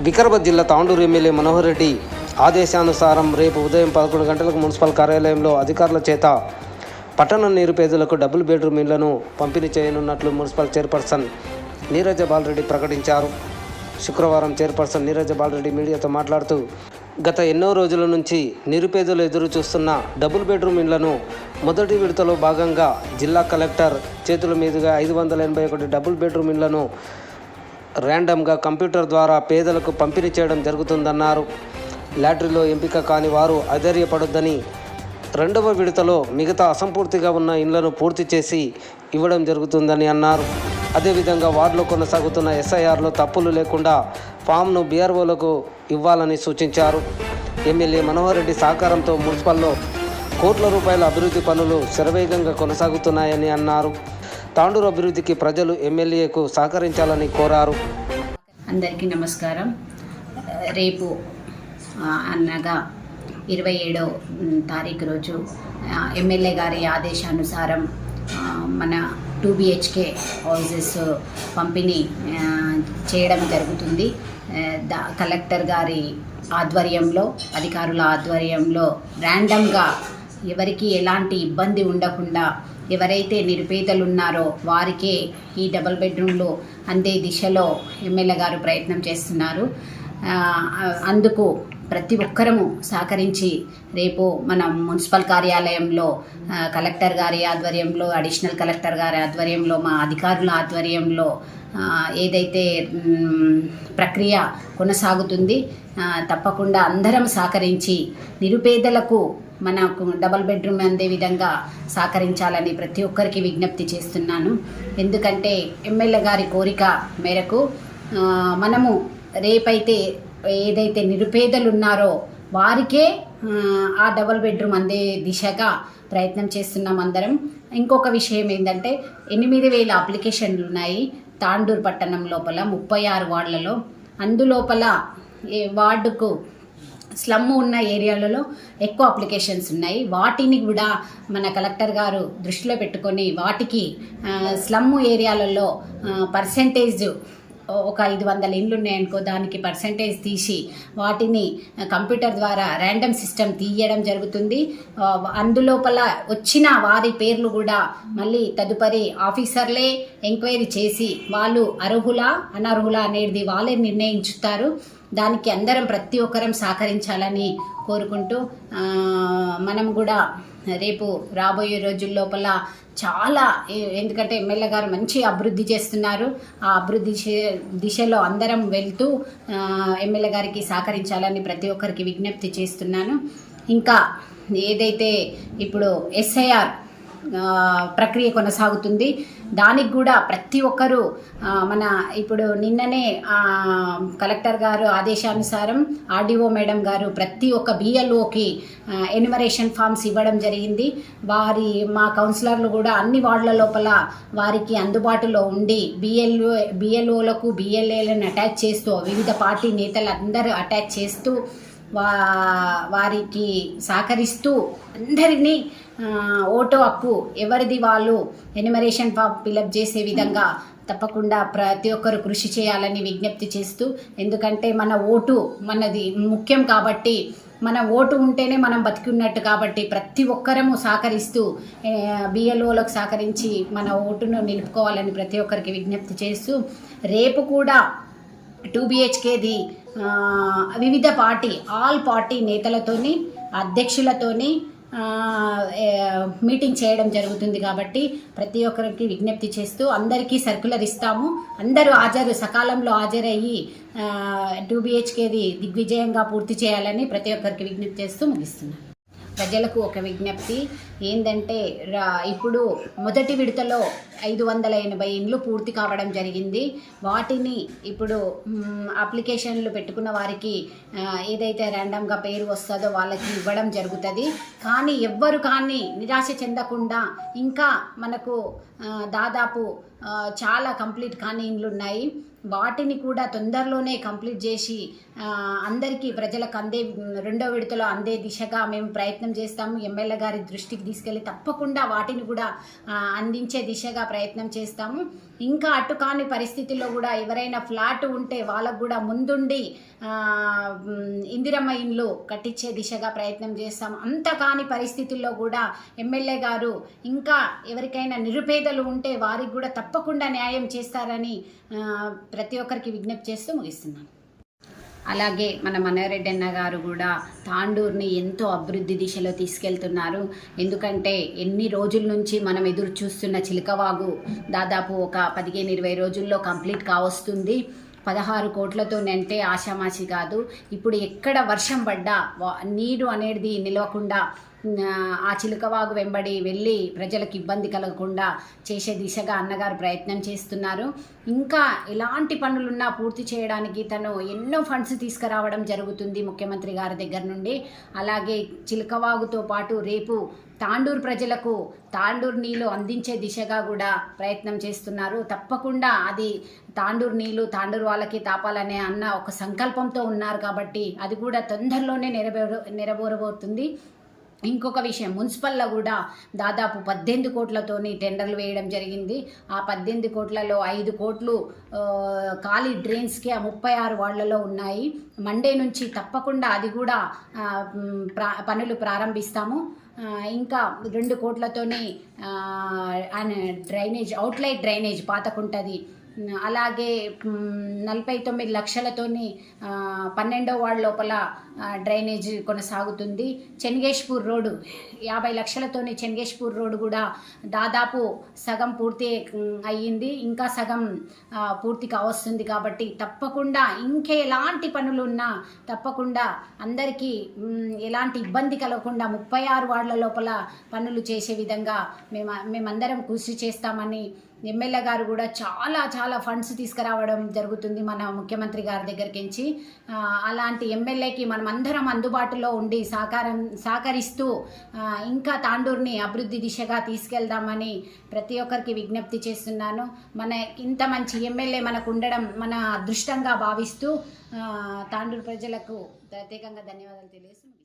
వికారాబాద్ జిల్లా తాండూరు ఎమ్మెల్యే మనోహర్ రెడ్డి ఆదేశానుసారం రేపు ఉదయం 11 గంటలకు మున్సిపల్ కార్యాలయంలో అధికారుల చేత పట్టణ నిరుపేదలకు డబుల్ బెడ్రూమ్ ఇళ్లను పంపిణీ చేయనున్నట్లు మున్సిపల్ చైర్పర్సన్ నీరజ బాలరెడ్డి ప్రకటించారు. శుక్రవారం చైర్పర్సన్ నీరజ బాలరెడ్డి మీడియాతో మాట్లాడుతూ గత ఎన్నో రోజుల నుంచి నిరుపేదలు ఎదురు చూస్తున్న డబుల్ బెడ్రూమ్ ఇళ్లను మొదటి విడతలో భాగంగా జిల్లా కలెక్టర్ చేతుల మీదుగా 581 డబుల్ బెడ్రూమ్ ఇళ్లను ర్యాండమ్గా కంప్యూటర్ ద్వారా పేదలకు పంపిణీ చేయడం జరుగుతుందన్నారు. లాటరీలో ఎంపిక కాని వారు అధైర్యపడొద్దని, రెండవ విడతలో మిగతా అసంపూర్తిగా ఉన్న ఇళ్లను పూర్తి చేసి ఇవ్వడం జరుగుతుందని అన్నారు. అదేవిధంగా వార్డులో కొనసాగుతున్న ఎస్ఐఆర్లో తప్పులు లేకుండా ఫామ్ను బీఆర్ఓలకు ఇవ్వాలని సూచించారు. ఎమ్మెల్యే మనోహర్ రెడ్డి సహకారంతో మున్సిపల్లో కోట్ల రూపాయల అభివృద్ధి పనులు శరవేగంగా కొనసాగుతున్నాయని అన్నారు. తాండూరు అభివృద్ధికి ప్రజలు ఎమ్మెల్యేకు సహకరించాలని కోరారు. అందరికీ నమస్కారం. రేపు అనగా 27వ తారీఖు రోజు ఎమ్మెల్యే గారి ఆదేశానుసారం మన 2 BHK హౌజెస్ పంపిణీ చేయడం జరుగుతుంది. కలెక్టర్ గారి ఆధ్వర్యంలో, అధికారుల ఆధ్వర్యంలో ర్యాండమ్గా ఎవరికి ఎలాంటి ఇబ్బంది ఉండకుండా ఎవరైతే నిరుపేదలు ఉన్నారో వారికే ఈ డబుల్ బెడ్రూమ్లు అందే దిశలో ఎమ్మెల్యే గారు ప్రయత్నం చేస్తున్నారు. అందుకు ప్రతి ఒక్కరము సహకరించి రేపు మనం మున్సిపల్ కార్యాలయంలో కలెక్టర్ గారి ఆధ్వర్యంలో, అడిషనల్ కలెక్టర్ గారి ఆధ్వర్యంలో, మా అధికారుల ఆధ్వర్యంలో ఏదైతే ప్రక్రియ కొనసాగుతుంది, తప్పకుండా అందరం సహకరించి నిరుపేదలకు మనకు డబుల్ బెడ్రూమ్ అందే విధంగా సహకరించాలని ప్రతి ఒక్కరికి విజ్ఞప్తి చేస్తున్నాను. ఎందుకంటే ఎమ్మెల్యే గారి కోరిక మేరకు మనము రేపైతే ఏదైతే నిరుపేదలు ఉన్నారో వారికే ఆ డబుల్ బెడ్రూమ్ అందే దిశగా ప్రయత్నం చేస్తున్నాం అందరం. ఇంకొక విషయం ఏంటంటే 8,000 అప్లికేషన్లు ఉన్నాయి తాండూరు పట్టణం లోపల 36 వార్డులలో. అందులోపల వార్డుకు స్లమ్ ఉన్న ఏరియాలలో ఎక్కువ అప్లికేషన్స్ ఉన్నాయి. వాటిని కూడా మన కలెక్టర్ గారు దృష్టిలో పెట్టుకొని వాటికి స్లమ్ ఏరియాలలో పర్సెంటేజ్ ఒక 500 ఇండ్లు ఉన్నాయనుకో, దానికి పర్సెంటేజ్ తీసి వాటిని కంప్యూటర్ ద్వారా ర్యాండమ్ సిస్టమ్ తీయడం జరుగుతుంది. అందులోపల వచ్చిన వారి పేర్లు కూడా మళ్ళీ తదుపరి ఆఫీసర్లే ఎంక్వైరీ చేసి వాళ్ళు అర్హులా అనర్హులా అనేది వాళ్ళే నిర్ణయించుతారు. దానికి అందరం ప్రతి ఒక్కరం సహకరించాలని కోరుకుంటూ మనం కూడా రేపు రాబోయే రోజుల్లోపల చాలా, ఎందుకంటే ఎమ్మెల్యే గారు మంచి అభివృద్ధి చేస్తున్నారు. ఆ అభివృద్ధి దిశలో అందరం వెళ్తూ ఎమ్మెల్యే గారికి సహకరించాలని ప్రతి ఒక్కరికి విజ్ఞప్తి చేస్తున్నాను. ఇంకా ఏదైతే ఇప్పుడు SIR ప్రక్రియ కొనసాగుతుంది, దానికి కూడా ప్రతి ఒక్కరూ మన ఇప్పుడు నిన్ననే కలెక్టర్ గారు ఆదేశానుసారం RDO మేడం గారు ప్రతి ఒక్క BLOకి ఎన్యుమరేషన్ ఫామ్స్ ఇవ్వడం జరిగింది. మా కౌన్సిలర్లు కూడా అన్ని వార్డుల లోపల వారికి అందుబాటులో ఉండి BLOలకు BLAలను అటాచ్ చేస్తూ, వివిధ పార్టీ నేతలు అందరూ అటాచ్ చేస్తూ వారికి సహకరిస్తూ అందరినీ ఓటు హక్కు ఎవరిది వాళ్ళు ఎన్యుమరేషన్ ఫామ్ ఫిలప్ చేసే విధంగా తప్పకుండా ప్రతి ఒక్కరు కృషి చేయాలని విజ్ఞప్తి చేస్తూ, ఎందుకంటే మన ఓటు మనది ముఖ్యం కాబట్టి, మన ఓటు ఉంటేనే మనం బతికి ఉన్నట్టు కాబట్టి ప్రతి ఒక్కరము సహకరిస్తూ BLOలకు సహకరించి మన ఓటును నిలుపుకోవాలని ప్రతి ఒక్కరికి విజ్ఞప్తి చేస్తూ, రేపు కూడా 2 BHKది వివిధ ఆల్ పార్టీ నేతలతోని, అధ్యక్షులతోని మీటింగ్ చేయడం జరుగుతుంది. కాబట్టి ప్రతి ఒక్కరికి విజ్ఞప్తి చేస్తూ అందరికీ సర్క్యులర్ ఇస్తాము. అందరూ సకాలంలో హాజరయ్యి 2 BHKది దిగ్విజయంగా పూర్తి చేయాలని ప్రతి ఒక్కరికి విజ్ఞప్తి చేస్తూ ముగిస్తున్నాను. ప్రజలకు ఒక విజ్ఞప్తి ఏంటంటే, ఇప్పుడు మొదటి విడతలో 580 ఇండ్లు పూర్తి కావడం జరిగింది. వాటిని ఇప్పుడు అప్లికేషన్లు పెట్టుకున్న వారికి ఏదైతే ర్యాండమ్గా పేరు వస్తుందో వాళ్ళకి ఇవ్వడం జరుగుతుంది. కానీ ఎవ్వరు కానీ నిరాశ చెందకుండా ఇంకా మనకు దాదాపు చాలా కంప్లీట్ కాని ఇండ్లు ఉన్నాయి. వాటిని కూడా తొందరలోనే కంప్లీట్ చేసి అందరికీ ప్రజలకు రెండో విడతలో అందే దిశగా మేము ప్రయత్నం చేస్తాము. ఎమ్మెల్యే గారి దృష్టికి తీసుకెళ్ళి తప్పకుండా వాటిని కూడా అందించే దిశగా ప్రయత్నం చేస్తాము. ఇంకా అటు కాని పరిస్థితుల్లో కూడా ఎవరైనా ఫ్లాట్ ఉంటే వాళ్ళకు కూడా ముందుండి ఇందిరమ్మ ఇండ్లు కట్టించే దిశగా ప్రయత్నం చేస్తాము. అంత కాని పరిస్థితుల్లో కూడా ఎమ్మెల్యే గారు ఇంకా ఎవరికైనా నిరుపేదలు ఉంటే వారికి కూడా తప్పకుండా న్యాయం చేస్తారని ప్రతి ఒక్కరికి విజ్ఞప్తి చేస్తూ ముగిస్తున్నాను. అలాగే మన మనోహరెడ్డి అన్న గారు కూడా తాండూరుని ఎంతో అభివృద్ధి దిశలో తీసుకెళ్తున్నారు. ఎందుకంటే ఎన్ని రోజుల నుంచి మనం ఎదురు చూస్తున్న చిలకవాగు దాదాపు ఒక 15-20 రోజుల్లో కంప్లీట్ కావస్తుంది. 16 కోట్లతో అంటే ఆషామాషి కాదు. ఇప్పుడు ఎక్కడ వర్షం పడ్డా నీరు అనేది నిలవకుండా ఆ చిలుకవాగు వెంబడి వెళ్ళి ప్రజలకు ఇబ్బంది కలగకుండా చేసే దిశగా అన్నగారు ప్రయత్నం చేస్తున్నారు. ఇంకా ఎలాంటి పనులున్నా పూర్తి చేయడానికి తను ఎన్నో ఫండ్స్ తీసుకురావడం జరుగుతుంది ముఖ్యమంత్రి గారి దగ్గర నుండి. అలాగే చిలుకవాగుతో పాటు రేపు తాండూరు ప్రజలకు తాండూరు నీళ్ళు అందించే దిశగా కూడా ప్రయత్నం చేస్తున్నారు. తప్పకుండా అది తాండూరు నీళ్ళు తాండూరు వాళ్ళకి తాపాలనే అన్న ఒక సంకల్పంతో ఉన్నారు కాబట్టి అది కూడా తొందరలోనే నెరవేరబోతుంది. ఇంకొక విషయం, మున్సిపల్లో కూడా దాదాపు 18 కోట్లతోని టెండర్లు వేయడం జరిగింది. ఆ 18 కోట్లలో 5 కోట్లు ఖాళీ డ్రైన్స్కి ఆ 36 వార్డులలో ఉన్నాయి. మండే నుంచి తప్పకుండా అది కూడా పనులు ప్రారంభిస్తాము. ఇంకా 2 కోట్లతోని డ్రైనేజ్ అవుట్లైట్ డ్రైనేజ్ పాతకుంటది. అలాగే 49 లక్షలతోని 12వ వార్డు లోపల డ్రైనేజ్ కొనసాగుతుంది. చెన్గేష్పూర్ రోడ్డు 50 లక్షలతోని చెన్గేష్పూర్ రోడ్డు కూడా దాదాపు సగం పూర్తి అయ్యింది. ఇంకా సగం పూర్తి కావస్తుంది. కాబట్టి తప్పకుండా ఇంకే ఎలాంటి పనులు ఉన్నా తప్పకుండా అందరికీ ఎలాంటి ఇబ్బంది కలగకుండా 36 వార్డుల లోపల పనులు చేసే విధంగా మేమందరం కృషి చేస్తామని ఎమ్మెల్యే గారు కూడా చాలా ఫండ్స్ తీసుకురావడం జరుగుతుంది మన ముఖ్యమంత్రి గారి దగ్గరికి. అలాంటి ఎమ్మెల్యేకి మనం అందరం అందుబాటులో ఉండి సహకరిస్తూ ఇంకా తాండూరుని అభివృద్ధి దిశగా తీసుకెళ్దామని ప్రతి ఒక్కరికి విజ్ఞప్తి చేస్తున్నాను. మన ఇంత మంచి ఎమ్మెల్యే మనకు ఉండడం మన అదృష్టంగా భావిస్తూ తాండూరు ప్రజలకు ప్రత్యేకంగా ధన్యవాదాలు తెలియజేస్తున్నాను.